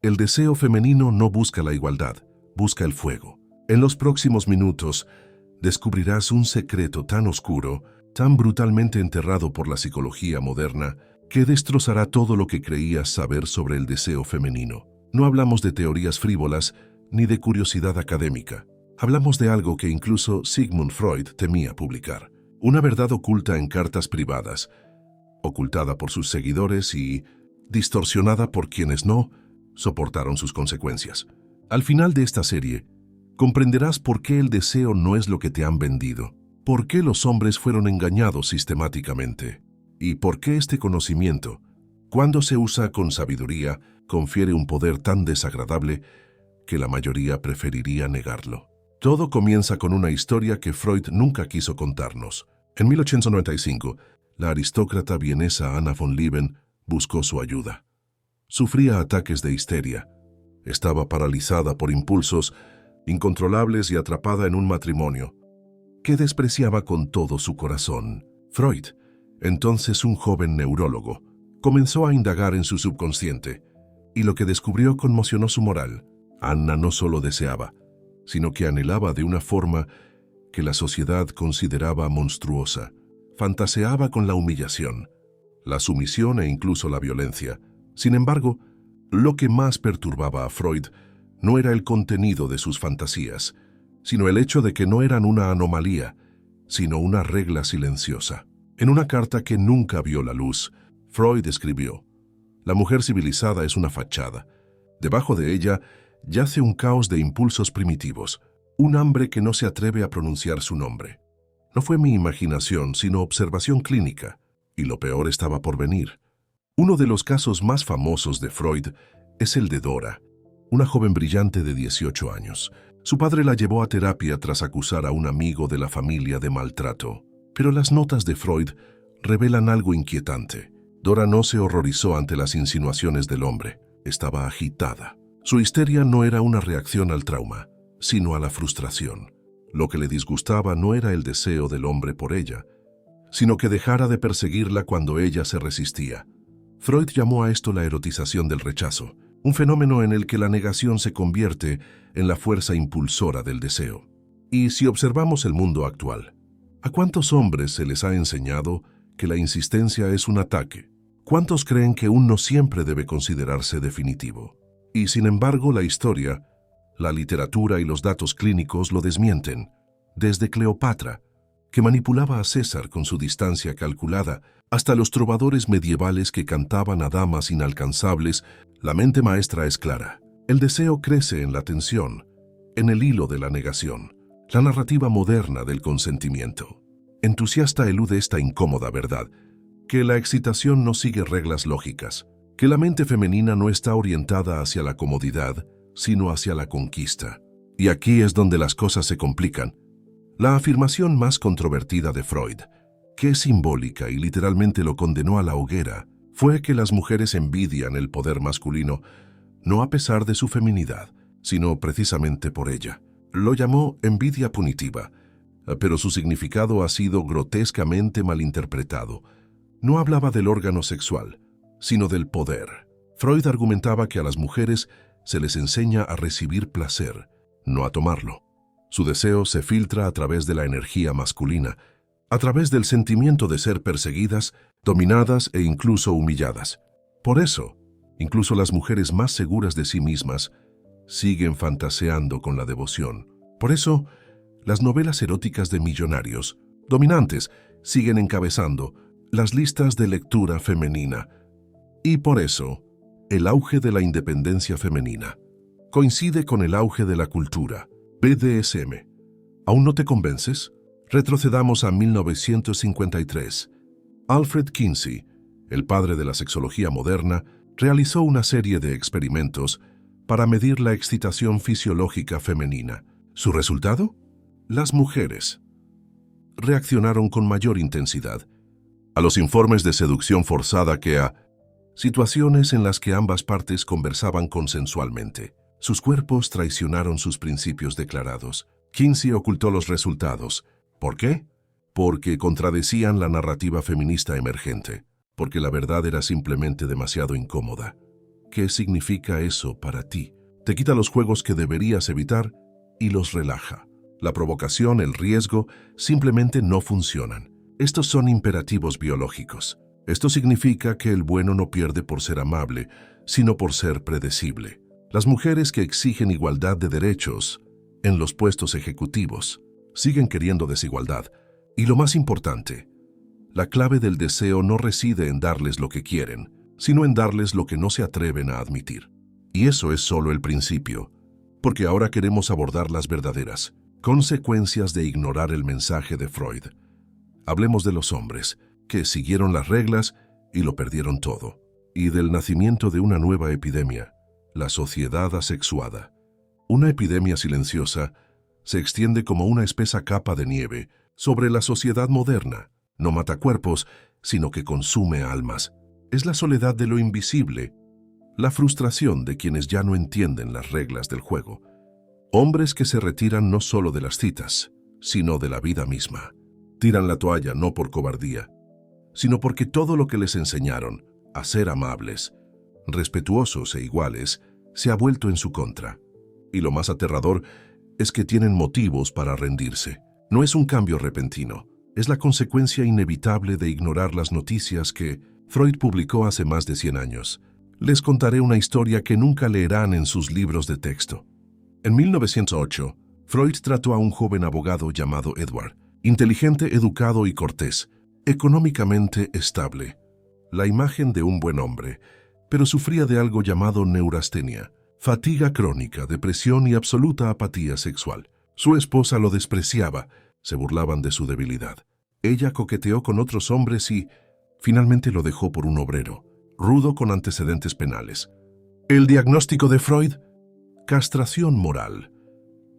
El deseo femenino no busca la igualdad, busca el fuego. En los próximos minutos, descubrirás un secreto tan oscuro, tan brutalmente enterrado por la psicología moderna, que destrozará todo lo que creías saber sobre el deseo femenino. No hablamos de teorías frívolas ni de curiosidad académica. Hablamos de algo que incluso Sigmund Freud temía publicar. Una verdad oculta en cartas privadas, ocultada por sus seguidores y distorsionada por quienes no soportaron sus consecuencias. Al final de esta serie, comprenderás por qué el deseo no es lo que te han vendido, por qué los hombres fueron engañados sistemáticamente, y por qué este conocimiento, cuando se usa con sabiduría, confiere un poder tan desagradable que la mayoría preferiría negarlo. Todo comienza con una historia que Freud nunca quiso contarnos. En 1895, la aristócrata vienesa Anna von Lieben buscó su ayuda. Sufría ataques de histeria. Estaba paralizada por impulsos incontrolables y atrapada en un matrimonio que despreciaba con todo su corazón. Freud, entonces un joven neurólogo, comenzó a indagar en su subconsciente, y lo que descubrió conmocionó su moral. Anna no solo deseaba, sino que anhelaba de una forma que la sociedad consideraba monstruosa. Fantaseaba con la humillación, la sumisión e incluso la violencia. Sin embargo, lo que más perturbaba a Freud no era el contenido de sus fantasías, sino el hecho de que no eran una anomalía, sino una regla silenciosa. En una carta que nunca vio la luz, Freud escribió: «La mujer civilizada es una fachada. Debajo de ella yace un caos de impulsos primitivos, un hambre que no se atreve a pronunciar su nombre». No fue mi imaginación, sino observación clínica, y lo peor estaba por venir. Uno de los casos más famosos de Freud es el de Dora, una joven brillante de 18 años. Su padre la llevó a terapia tras acusar a un amigo de la familia de maltrato. Pero las notas de Freud revelan algo inquietante. Dora no se horrorizó ante las insinuaciones del hombre. Estaba agitada. Su histeria no era una reacción al trauma, sino a la frustración. Lo que le disgustaba no era el deseo del hombre por ella, sino que dejara de perseguirla cuando ella se resistía. Freud llamó a esto la erotización del rechazo, un fenómeno en el que la negación se convierte en la fuerza impulsora del deseo. Y si observamos el mundo actual, ¿a cuántos hombres se les ha enseñado que la insistencia es un ataque? ¿Cuántos creen que un no siempre debe considerarse definitivo? Y sin embargo, la historia, la literatura y los datos clínicos lo desmienten. Desde Cleopatra, que manipulaba a César con su distancia calculada, hasta los trovadores medievales que cantaban a damas inalcanzables, la mente maestra es clara. El deseo crece en la tensión, en el hilo de la negación, la narrativa moderna del consentimiento. Entusiasta elude esta incómoda verdad, que la excitación no sigue reglas lógicas, que la mente femenina no está orientada hacia la comodidad, sino hacia la conquista. Y aquí es donde las cosas se complican. La afirmación más controvertida de Freud, que es simbólica y literalmente lo condenó a la hoguera, fue que las mujeres envidian el poder masculino, no a pesar de su feminidad, sino precisamente por ella. Lo llamó envidia punitiva, pero su significado ha sido grotescamente malinterpretado. No hablaba del órgano sexual, sino del poder. Freud argumentaba que a las mujeres se les enseña a recibir placer, no a tomarlo. Su deseo se filtra a través de la energía masculina, a través del sentimiento de ser perseguidas, dominadas e incluso humilladas. Por eso, incluso las mujeres más seguras de sí mismas siguen fantaseando con la devoción. Por eso, las novelas eróticas de millonarios, dominantes, siguen encabezando las listas de lectura femenina. Y por eso, el auge de la independencia femenina coincide con el auge de la cultura BDSM. ¿Aún no te convences? Retrocedamos a 1953. Alfred Kinsey, el padre de la sexología moderna, realizó una serie de experimentos para medir la excitación fisiológica femenina. ¿Su resultado? Las mujeres reaccionaron con mayor intensidad a los informes de seducción forzada que a situaciones en las que ambas partes conversaban consensualmente. Sus cuerpos traicionaron sus principios declarados. Kinsey ocultó los resultados. ¿Por qué? Porque contradecían la narrativa feminista emergente, porque la verdad era simplemente demasiado incómoda. ¿Qué significa eso para ti? Te quita los juegos que deberías evitar y los relaja. La provocación, el riesgo, simplemente no funcionan. Estos son imperativos biológicos. Esto significa que el bueno no pierde por ser amable, sino por ser predecible. Las mujeres que exigen igualdad de derechos en los puestos ejecutivos siguen queriendo desigualdad. Y lo más importante, la clave del deseo no reside en darles lo que quieren, sino en darles lo que no se atreven a admitir. Y eso es solo el principio, porque ahora queremos abordar las verdaderas consecuencias de ignorar el mensaje de Freud. Hablemos de los hombres, que siguieron las reglas y lo perdieron todo, y del nacimiento de una nueva epidemia, la sociedad asexuada. Una epidemia silenciosa se extiende como una espesa capa de nieve sobre la sociedad moderna. No mata cuerpos, sino que consume almas. Es la soledad de lo invisible, la frustración de quienes ya no entienden las reglas del juego. Hombres que se retiran no solo de las citas, sino de la vida misma. Tiran la toalla no por cobardía, sino porque todo lo que les enseñaron a ser amables, respetuosos e iguales, se ha vuelto en su contra. Y lo más aterrador es que tienen motivos para rendirse. No es un cambio repentino, es la consecuencia inevitable de ignorar las noticias que Freud publicó hace más de 100 años. Les contaré una historia que nunca leerán en sus libros de texto. En 1908, Freud trató a un joven abogado llamado Edward, inteligente, educado y cortés, económicamente estable, la imagen de un buen hombre, pero sufría de algo llamado neurastenia, fatiga crónica, depresión y absoluta apatía sexual. Su esposa lo despreciaba, se burlaban de su debilidad. Ella coqueteó con otros hombres y finalmente lo dejó por un obrero, rudo con antecedentes penales. El diagnóstico de Freud: castración moral.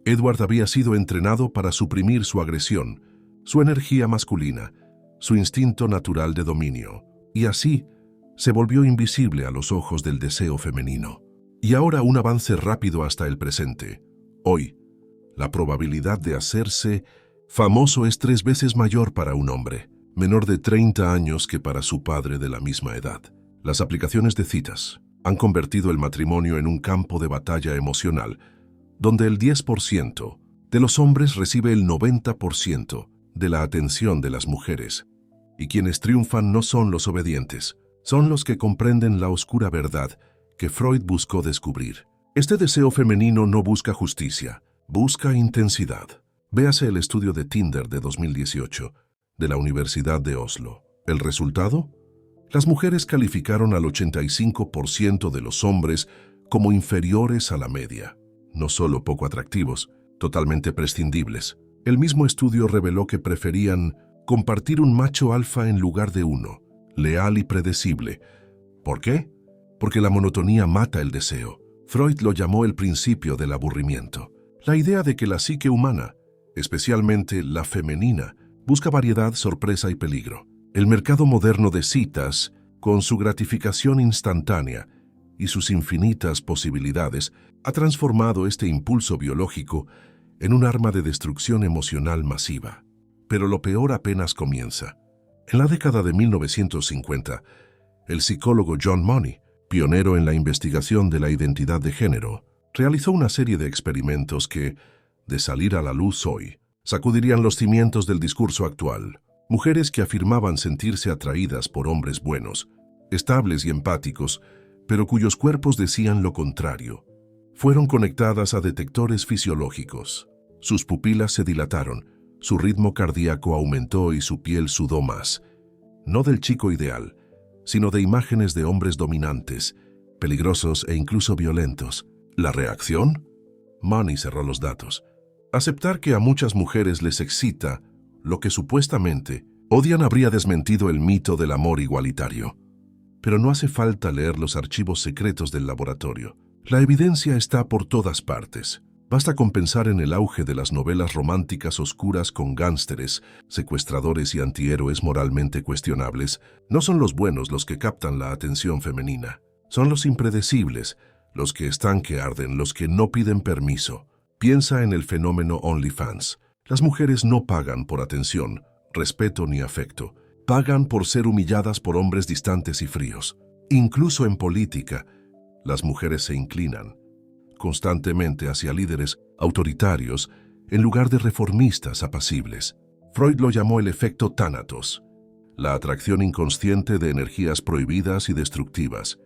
Edward había sido entrenado para suprimir su agresión, su energía masculina, su instinto natural de dominio, y así se volvió invisible a los ojos del deseo femenino. Y ahora un avance rápido hasta el presente. Hoy, la probabilidad de hacerse famoso es 3 veces mayor para un hombre, menor de 30 años, que para su padre de la misma edad. Las aplicaciones de citas han convertido el matrimonio en un campo de batalla emocional, donde el 10% de los hombres recibe el 90% de la atención de las mujeres. Y quienes triunfan no son los obedientes, son los que comprenden la oscura verdad que Freud buscó descubrir. Este deseo femenino no busca justicia, busca intensidad. Véase el estudio de Tinder de 2018 de la Universidad de Oslo. ¿El resultado? Las mujeres calificaron al 85% de los hombres como inferiores a la media. No solo poco atractivos, totalmente prescindibles. El mismo estudio reveló que preferían compartir un macho alfa en lugar de uno, leal y predecible. ¿Por qué? Porque la monotonía mata el deseo. Freud lo llamó el principio del aburrimiento. La idea de que la psique humana, especialmente la femenina, busca variedad, sorpresa y peligro. El mercado moderno de citas, con su gratificación instantánea y sus infinitas posibilidades, ha transformado este impulso biológico en un arma de destrucción emocional masiva. Pero lo peor apenas comienza. En la década de 1950, el psicólogo John Money, pionero en la investigación de la identidad de género, realizó una serie de experimentos que, de salir a la luz hoy, sacudirían los cimientos del discurso actual. Mujeres que afirmaban sentirse atraídas por hombres buenos, estables y empáticos, pero cuyos cuerpos decían lo contrario, fueron conectadas a detectores fisiológicos. Sus pupilas se dilataron, su ritmo cardíaco aumentó y su piel sudó más. No del chico ideal, sino de imágenes de hombres dominantes, peligrosos e incluso violentos. ¿La reacción? Money cerró los datos. Aceptar que a muchas mujeres les excita lo que supuestamente odian habría desmentido el mito del amor igualitario. Pero no hace falta leer los archivos secretos del laboratorio. La evidencia está por todas partes. Basta con pensar en el auge de las novelas románticas oscuras con gánsteres, secuestradores y antihéroes moralmente cuestionables. No son los buenos los que captan la atención femenina. Son los impredecibles, los que están que arden, los que no piden permiso. Piensa en el fenómeno OnlyFans. Las mujeres no pagan por atención, respeto ni afecto. Pagan por ser humilladas por hombres distantes y fríos. Incluso en política, Las mujeres se inclinan constantemente hacia líderes autoritarios en lugar de reformistas apacibles. Freud lo llamó el efecto Thanatos, la atracción inconsciente de energías prohibidas y destructivas.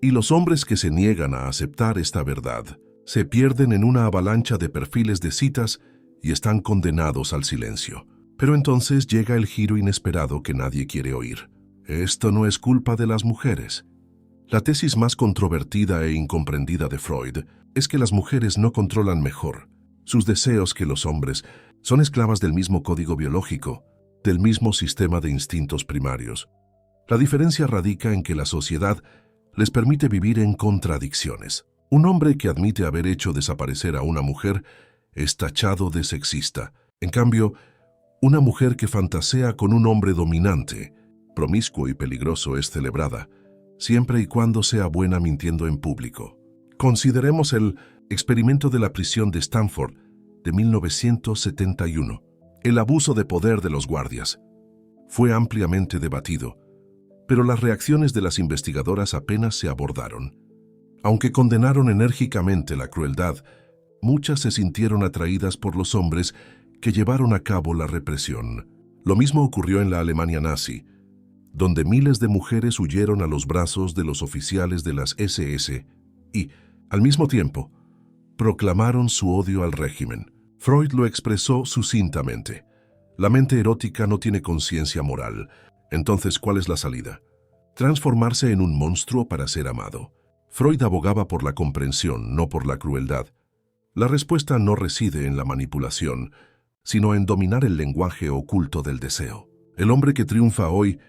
Y los hombres que se niegan a aceptar esta verdad se pierden en una avalancha de perfiles de citas y están condenados al silencio. Pero entonces llega el giro inesperado que nadie quiere oír. Esto no es culpa de las mujeres. La tesis más controvertida e incomprendida de Freud es que las mujeres no controlan mejor sus deseos que los hombres. Son esclavas del mismo código biológico, del mismo sistema de instintos primarios. La diferencia radica en que la sociedad les permite vivir en contradicciones. Un hombre que admite haber hecho desaparecer a una mujer es tachado de sexista. En cambio, una mujer que fantasea con un hombre dominante, promiscuo y peligroso es celebrada, siempre y cuando sea buena mintiendo en público. Consideremos el experimento de la prisión de Stanford de 1971. El abuso de poder de los guardias fue ampliamente debatido, pero las reacciones de las investigadoras apenas se abordaron. Aunque condenaron enérgicamente la crueldad, muchas se sintieron atraídas por los hombres que llevaron a cabo la represión. Lo mismo ocurrió en la Alemania nazi, donde miles de mujeres huyeron a los brazos de los oficiales de las SS y, al mismo tiempo, proclamaron su odio al régimen. Freud lo expresó sucintamente. La mente erótica no tiene conciencia moral. Entonces, ¿cuál es la salida? Transformarse en un monstruo para ser amado. Freud abogaba por la comprensión, no por la crueldad. La respuesta no reside en la manipulación, sino en dominar el lenguaje oculto del deseo. El hombre que triunfa hoy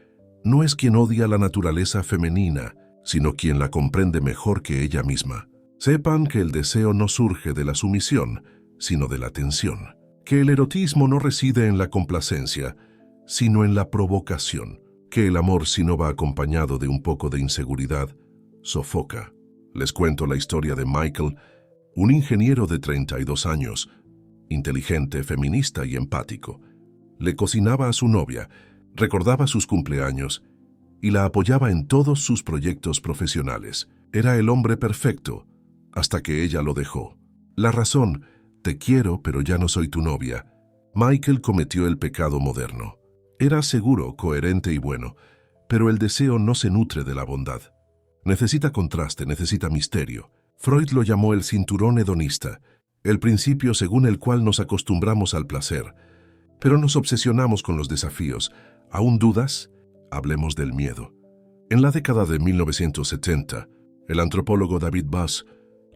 no es quien odia la naturaleza femenina, sino quien la comprende mejor que ella misma. Sepan que el deseo no surge de la sumisión, sino de la tensión. Que el erotismo no reside en la complacencia, sino en la provocación. Que el amor, si no va acompañado de un poco de inseguridad, sofoca. Les cuento la historia de Michael, un ingeniero de 32 años, inteligente, feminista y empático. Le cocinaba a su novia, recordaba sus cumpleaños y la apoyaba en todos sus proyectos profesionales. Era el hombre perfecto, hasta que ella lo dejó. La razón: te quiero, pero ya no soy tu novia. Michael cometió el pecado moderno. Era seguro, coherente y bueno, pero el deseo no se nutre de la bondad. Necesita contraste, necesita misterio. Freud lo llamó el cinturón hedonista, el principio según el cual nos acostumbramos al placer, pero nos obsesionamos con los desafíos. ¿Aún dudas? Hablemos del miedo. En la década de 1970, el antropólogo David Buss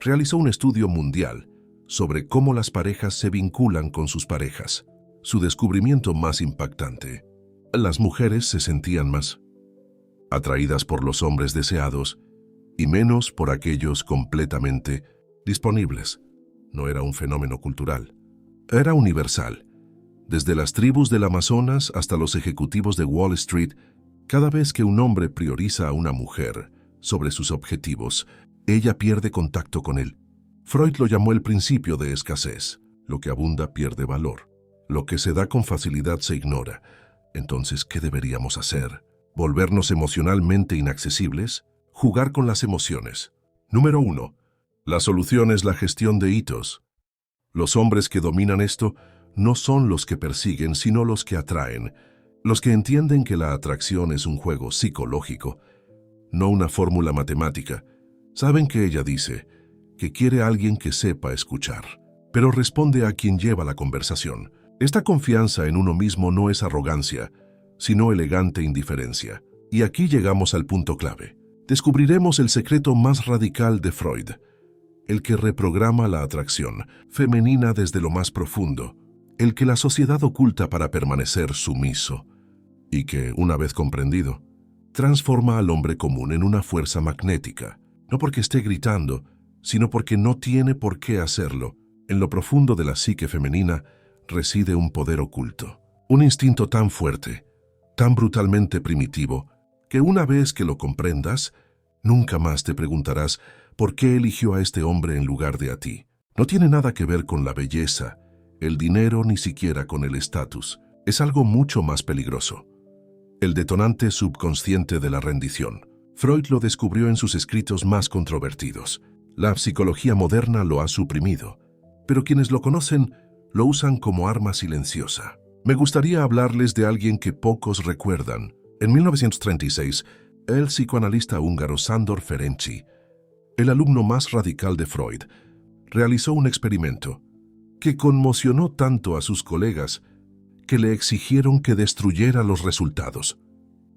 realizó un estudio mundial sobre cómo las parejas se vinculan con sus parejas. Su descubrimiento más impactante: las mujeres se sentían más atraídas por los hombres deseados y menos por aquellos completamente disponibles. No era un fenómeno cultural, era universal. Desde las tribus del Amazonas hasta los ejecutivos de Wall Street, cada vez que un hombre prioriza a una mujer sobre sus objetivos, ella pierde contacto con él. Freud lo llamó el principio de escasez. Lo que abunda pierde valor. Lo que se da con facilidad se ignora. Entonces, ¿qué deberíamos hacer? ¿Volvernos emocionalmente inaccesibles? Jugar con las emociones. Número 1. La solución es la gestión de hitos. Los hombres que dominan esto no son los que persiguen, sino los que atraen. Los que entienden que la atracción es un juego psicológico, no una fórmula matemática. Saben que ella dice que quiere a alguien que sepa escuchar, pero responde a quien lleva la conversación. Esta confianza en uno mismo no es arrogancia, sino elegante indiferencia. Y aquí llegamos al punto clave. Descubriremos el secreto más radical de Freud, el que reprograma la atracción femenina desde lo más profundo, el que la sociedad oculta para permanecer sumiso, y que, una vez comprendido, transforma al hombre común en una fuerza magnética, no porque esté gritando, sino porque no tiene por qué hacerlo. En lo profundo de la psique femenina reside un poder oculto, un instinto tan fuerte, tan brutalmente primitivo, que una vez que lo comprendas, nunca más te preguntarás por qué eligió a este hombre en lugar de a ti. No tiene nada que ver con la belleza, el dinero, ni siquiera con el estatus. Es algo mucho más peligroso: el detonante subconsciente de la rendición. Freud lo descubrió en sus escritos más controvertidos. La psicología moderna lo ha suprimido, pero quienes lo conocen lo usan como arma silenciosa. Me gustaría hablarles de alguien que pocos recuerdan. En 1936, el psicoanalista húngaro Sándor Ferenczi, el alumno más radical de Freud, realizó un experimento que conmocionó tanto a sus colegas que le exigieron que destruyera los resultados.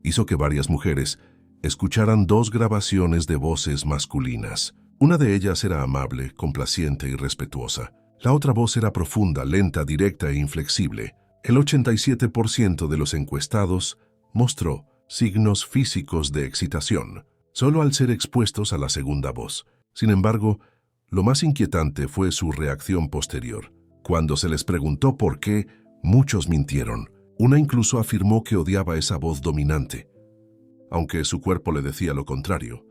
Hizo que varias mujeres escucharan dos grabaciones de voces masculinas. Una de ellas era amable, complaciente y respetuosa. La otra voz era profunda, lenta, directa e inflexible. El 87% de los encuestados mostró signos físicos de excitación, solo al ser expuestos a la segunda voz. Sin embargo, lo más inquietante fue su reacción posterior. Cuando se les preguntó por qué, muchos mintieron. Una incluso afirmó que odiaba esa voz dominante, aunque su cuerpo le decía lo contrario.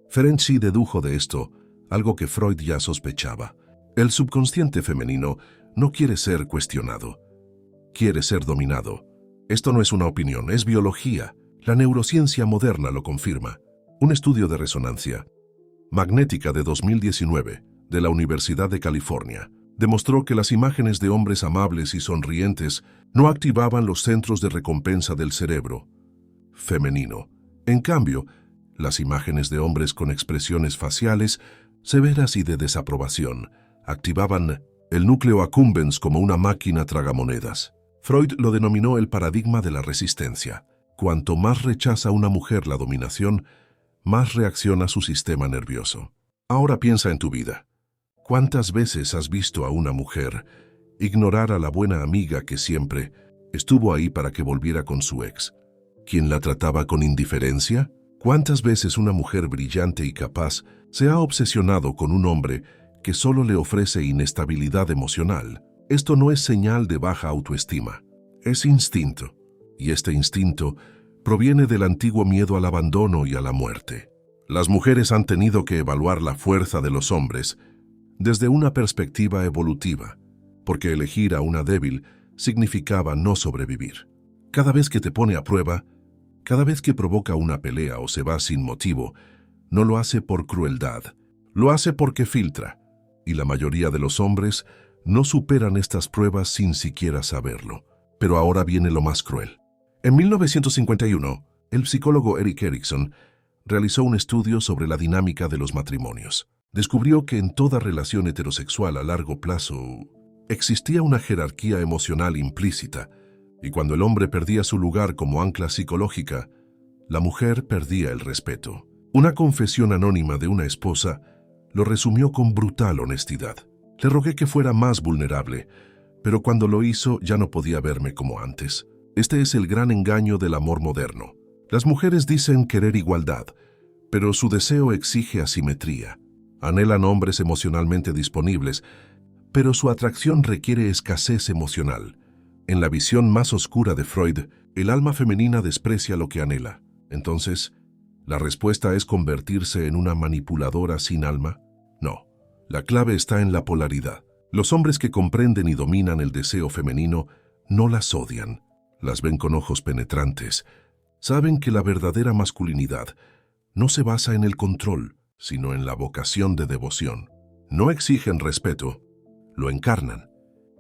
Ferenczi dedujo de esto algo que Freud ya sospechaba. El subconsciente femenino no quiere ser cuestionado, quiere ser dominado. Esto no es una opinión, es biología. La neurociencia moderna lo confirma. Un estudio de resonancia magnética de 2019 de la Universidad de California demostró que las imágenes de hombres amables y sonrientes no activaban los centros de recompensa del cerebro femenino. En cambio, las imágenes de hombres con expresiones faciales severas y de desaprobación activaban el núcleo accumbens como una máquina tragamonedas. Freud lo denominó el paradigma de la resistencia. Cuanto más rechaza una mujer la dominación, más reacciona su sistema nervioso. Ahora piensa en tu vida. ¿Cuántas veces has visto a una mujer ignorar a la buena amiga que siempre estuvo ahí para que volviera con su ex, quien la trataba con indiferencia? ¿Cuántas veces una mujer brillante y capaz se ha obsesionado con un hombre que solo le ofrece inestabilidad emocional? Esto no es señal de baja autoestima, es instinto. Y este instinto proviene del antiguo miedo al abandono y a la muerte. Las mujeres han tenido que evaluar la fuerza de los hombres desde una perspectiva evolutiva, porque elegir a una débil significaba no sobrevivir. Cada vez que te pone a prueba, cada vez que provoca una pelea o se va sin motivo, no lo hace por crueldad, lo hace porque filtra, y la mayoría de los hombres no superan estas pruebas sin siquiera saberlo. Pero ahora viene lo más cruel. En 1951, el psicólogo Erik Erikson realizó un estudio sobre la dinámica de los matrimonios. Descubrió que en toda relación heterosexual a largo plazo existía una jerarquía emocional implícita, y cuando el hombre perdía su lugar como ancla psicológica, la mujer perdía el respeto. Una confesión anónima de una esposa lo resumió con brutal honestidad. Le rogué que fuera más vulnerable, pero cuando lo hizo ya no podía verme como antes. Este es el gran engaño del amor moderno. Las mujeres dicen querer igualdad, pero su deseo exige asimetría. Anhelan hombres emocionalmente disponibles, pero su atracción requiere escasez emocional. En la visión más oscura de Freud, el alma femenina desprecia lo que anhela. Entonces, ¿la respuesta es convertirse en una manipuladora sin alma? No. La clave está en la polaridad. Los hombres que comprenden y dominan el deseo femenino no las odian, las ven con ojos penetrantes. Saben que la verdadera masculinidad no se basa en el control, sino en la vocación de devoción. No exigen respeto, lo encarnan,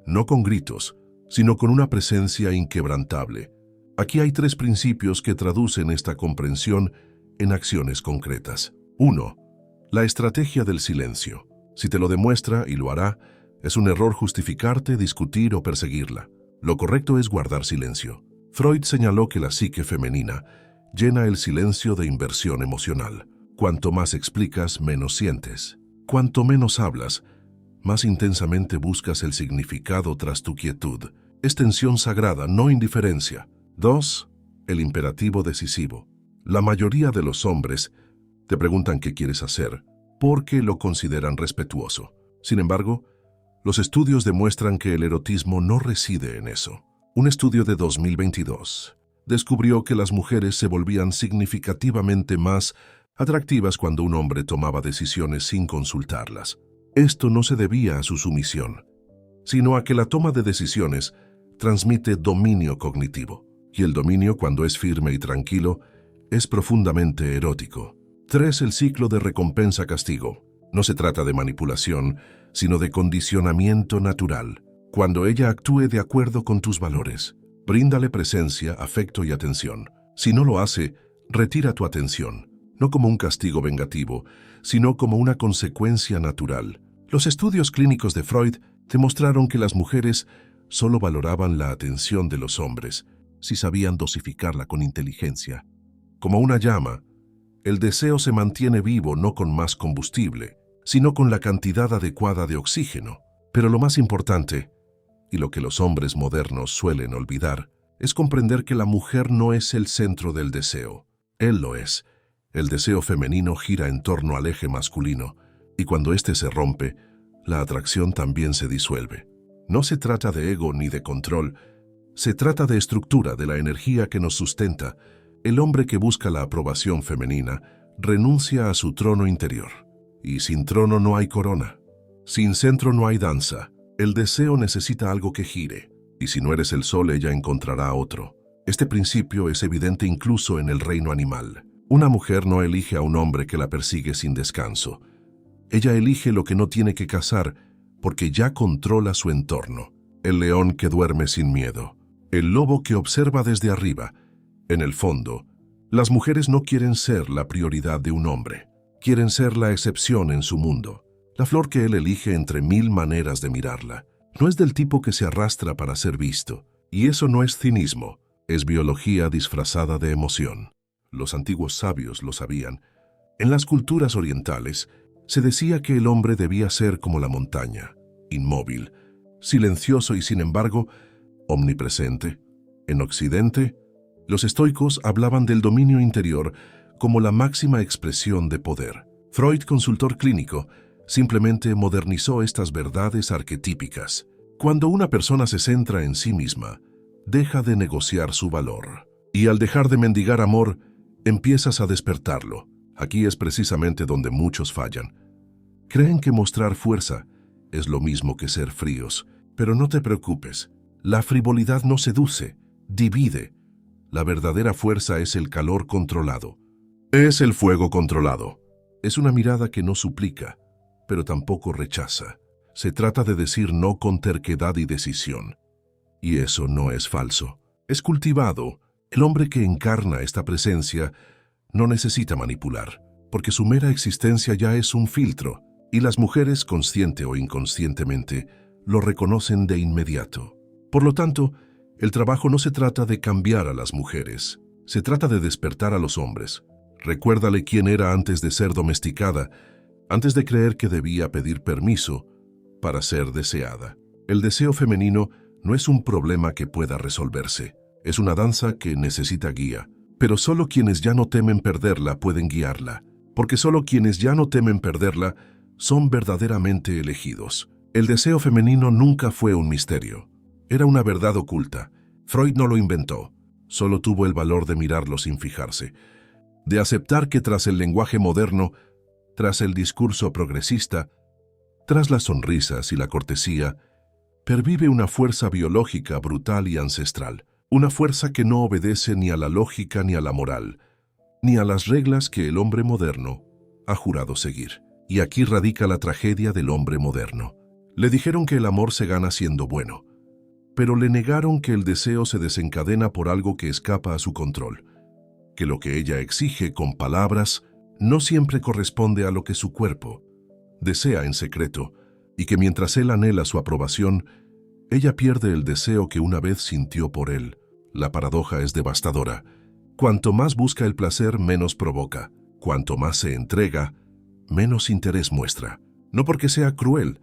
no con gritos, sino con una presencia inquebrantable. Aquí hay 3 principios que traducen esta comprensión en acciones concretas. 1. La estrategia del silencio. Si te lo demuestra, y lo hará, es un error justificarte, discutir o perseguirla. Lo correcto es guardar silencio. Freud señaló que la psique femenina llena el silencio de inversión emocional. Cuanto más explicas, menos sientes. Cuanto menos hablas, más intensamente buscas el significado tras tu quietud. Es tensión sagrada, no indiferencia. 2. El imperativo decisivo. La mayoría de los hombres te preguntan qué quieres hacer, porque lo consideran respetuoso. Sin embargo, los estudios demuestran que el erotismo no reside en eso. Un estudio de 2022 descubrió que las mujeres se volvían significativamente más atractivas cuando un hombre tomaba decisiones sin consultarlas. Esto no se debía a su sumisión, sino a que la toma de decisiones transmite dominio cognitivo, y el dominio, cuando es firme y tranquilo, es profundamente erótico. 3. El ciclo de recompensa-castigo. No se trata de manipulación, sino de condicionamiento natural. Cuando ella actúe de acuerdo con tus valores, bríndale presencia, afecto y atención. Si no lo hace, retira tu atención, no como un castigo vengativo, sino como una consecuencia natural. Los estudios clínicos de Freud demostraron que las mujeres solo valoraban la atención de los hombres si sabían dosificarla con inteligencia. Como una llama, el deseo se mantiene vivo no con más combustible, sino con la cantidad adecuada de oxígeno. Pero lo más importante, y lo que los hombres modernos suelen olvidar, es comprender que la mujer no es el centro del deseo. Él lo es. El deseo femenino gira en torno al eje masculino, y cuando éste se rompe, la atracción también se disuelve. No se trata de ego ni de control, se trata de estructura, de la energía que nos sustenta. El hombre que busca la aprobación femenina renuncia a su trono interior. Y sin trono no hay corona. Sin centro no hay danza. El deseo necesita algo que gire, y si no eres el sol, ella encontrará otro. Este principio es evidente incluso en el reino animal. Una mujer no elige a un hombre que la persigue sin descanso. Ella elige lo que no tiene que cazar porque ya controla su entorno. El león que duerme sin miedo. El lobo que observa desde arriba. En el fondo, las mujeres no quieren ser la prioridad de un hombre. Quieren ser la excepción en su mundo. La flor que él elige entre 1000 maneras de mirarla. No es del tipo que se arrastra para ser visto. Y eso no es cinismo, es biología disfrazada de emoción. Los antiguos sabios lo sabían. En las culturas orientales, se decía que el hombre debía ser como la montaña, inmóvil, silencioso y sin embargo, omnipresente. En Occidente, los estoicos hablaban del dominio interior como la máxima expresión de poder. Freud, consultor clínico, simplemente modernizó estas verdades arquetípicas. Cuando una persona se centra en sí misma, deja de negociar su valor. Y al dejar de mendigar amor, empiezas a despertarlo. Aquí es precisamente donde muchos fallan. Creen que mostrar fuerza es lo mismo que ser fríos, pero no te preocupes. La frivolidad no seduce, divide. La verdadera fuerza es el calor controlado. Es el fuego controlado. Es una mirada que no suplica, pero tampoco rechaza. Se trata de decir no con terquedad y decisión. Y eso no es falso. Es cultivado. El hombre que encarna esta presencia no necesita manipular, porque su mera existencia ya es un filtro, y las mujeres, consciente o inconscientemente, lo reconocen de inmediato. Por lo tanto, el trabajo no se trata de cambiar a las mujeres, se trata de despertar a los hombres. Recuérdale quién era antes de ser domesticada, antes de creer que debía pedir permiso para ser deseada. El deseo femenino no es un problema que pueda resolverse, es una danza que necesita guía. Pero solo quienes ya no temen perderla pueden guiarla, porque solo quienes ya no temen perderla son verdaderamente elegidos. El deseo femenino nunca fue un misterio, era una verdad oculta. Freud no lo inventó, solo tuvo el valor de mirarlo sin fijarse, de aceptar que tras el lenguaje moderno, tras el discurso progresista, tras las sonrisas y la cortesía, pervive una fuerza biológica brutal y ancestral. Una fuerza que no obedece ni a la lógica ni a la moral, ni a las reglas que el hombre moderno ha jurado seguir. Y aquí radica la tragedia del hombre moderno. Le dijeron que el amor se gana siendo bueno, pero le negaron que el deseo se desencadena por algo que escapa a su control, que lo que ella exige con palabras no siempre corresponde a lo que su cuerpo desea en secreto, y que mientras él anhela su aprobación, ella pierde el deseo que una vez sintió por él. La paradoja es devastadora. Cuanto más busca el placer, menos provoca. Cuanto más se entrega, menos interés muestra. No porque sea cruel,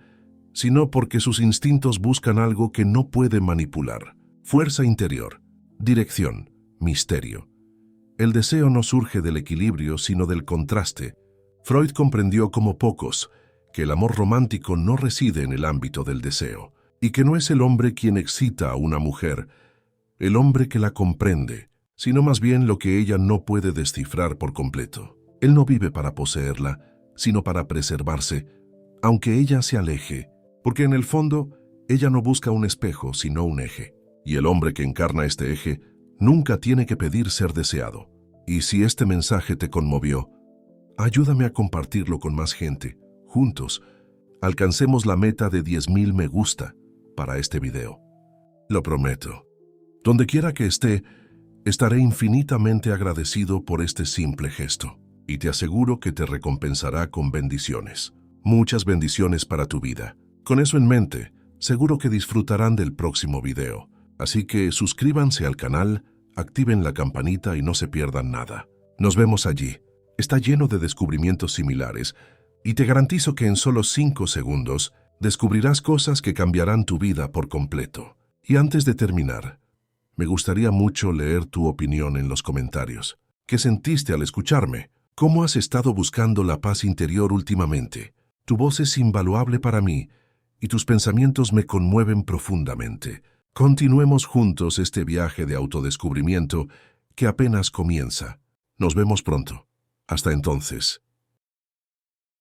sino porque sus instintos buscan algo que no puede manipular. Fuerza interior, dirección, misterio. El deseo no surge del equilibrio, sino del contraste. Freud comprendió como pocos que el amor romántico no reside en el ámbito del deseo, y que no es el hombre quien excita a una mujer, el hombre que la comprende, sino más bien lo que ella no puede descifrar por completo. Él no vive para poseerla, sino para preservarse, aunque ella se aleje, porque en el fondo ella no busca un espejo, sino un eje. Y el hombre que encarna este eje nunca tiene que pedir ser deseado. Y si este mensaje te conmovió, Ayúdame a compartirlo con más gente. Juntos, alcancemos la meta de 10,000 me gusta para este video. Lo prometo. Donde quiera que esté, estaré infinitamente agradecido por este simple gesto. Y te aseguro que te recompensará con bendiciones. Muchas bendiciones para tu vida. Con eso en mente, seguro que disfrutarán del próximo video. Así que suscríbanse al canal, activen la campanita y no se pierdan nada. Nos vemos allí. Está lleno de descubrimientos similares y te garantizo que en solo 5 segundos descubrirás cosas que cambiarán tu vida por completo. Y antes de terminar, me gustaría mucho leer tu opinión en los comentarios. ¿Qué sentiste al escucharme? ¿Cómo has estado buscando la paz interior últimamente? Tu voz es invaluable para mí y tus pensamientos me conmueven profundamente. Continuemos juntos este viaje de autodescubrimiento que apenas comienza. Nos vemos pronto. Hasta entonces.